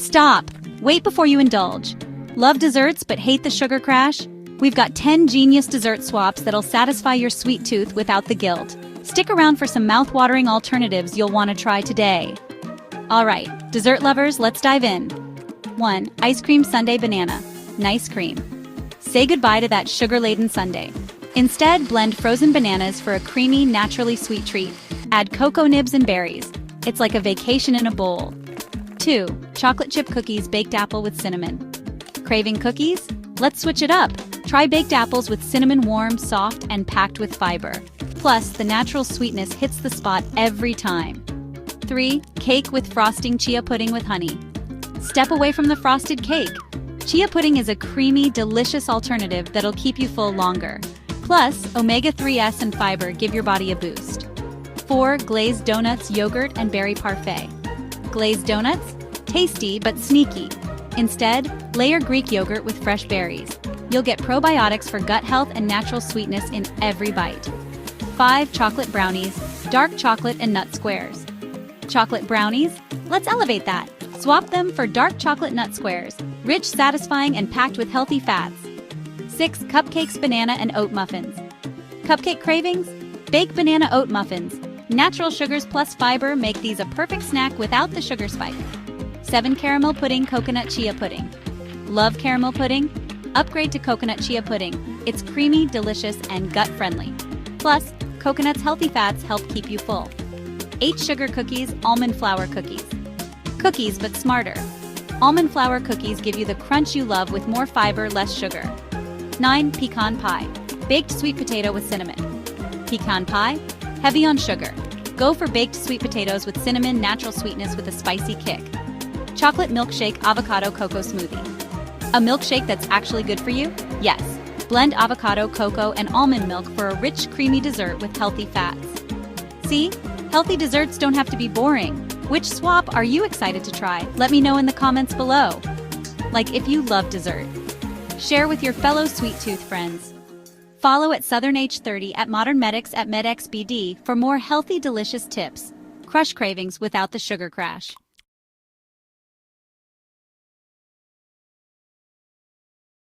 Stop! Wait before you indulge. Love desserts but hate the sugar crash? We've got 10 genius dessert swaps that'll satisfy your sweet tooth without the guilt. Stick around for some mouth-watering alternatives you'll want to try today. Alright, dessert lovers, let's dive in. 1. Ice cream sundae banana. Nice cream. Say goodbye to that sugar-laden sundae. Instead, blend frozen bananas for a creamy, naturally sweet treat. Add cocoa nibs and berries. It's like a vacation in a bowl. 2. Chocolate chip cookies baked apple with cinnamon. Craving cookies? Let's switch it up. Try baked apples with cinnamon, warm, soft, and packed with fiber. Plus, the natural sweetness hits the spot every time. 3. Cake with frosting chia pudding with honey. Step away from the frosted cake. Chia pudding is a creamy, delicious alternative that'll keep you full longer. Plus, omega-3s and fiber give your body a boost. 4. Glazed donuts, yogurt, and berry parfait. Glazed donuts? Tasty but sneaky. Instead, layer Greek yogurt with fresh berries. You'll get probiotics for gut health and natural sweetness in every bite. 5. Chocolate brownies, dark chocolate and nut squares. Chocolate brownies? Let's elevate that. Swap them for dark chocolate nut squares, rich, satisfying, and packed with healthy fats. 6. Cupcakes, banana, and oat muffins. Cupcake cravings? Bake banana oat muffins. Natural sugars plus fiber make these a perfect snack without the sugar spike. 7. Caramel pudding, coconut chia pudding. Love caramel pudding? Upgrade to coconut chia pudding. It's creamy, delicious, and gut-friendly. Plus, coconut's healthy fats help keep you full. 8. Sugar cookies, almond flour cookies. Cookies, but smarter. Almond flour cookies give you the crunch you love with more fiber, less sugar. 9. Pecan pie. Baked sweet potato with cinnamon. Pecan pie? Heavy on sugar. Go for baked sweet potatoes with cinnamon, natural sweetness with a spicy kick. Chocolate milkshake, avocado cocoa smoothie. A milkshake that's actually good for you? Yes. Blend avocado, cocoa, and almond milk for a rich, creamy dessert with healthy fats. See? Healthy desserts don't have to be boring. Which swap are you excited to try? Let me know in the comments below. Like if you love dessert. Share with your fellow sweet tooth friends. Follow at Southern H30 at Modern Medics at MedXBD for more healthy, delicious tips. Crush cravings without the sugar crash.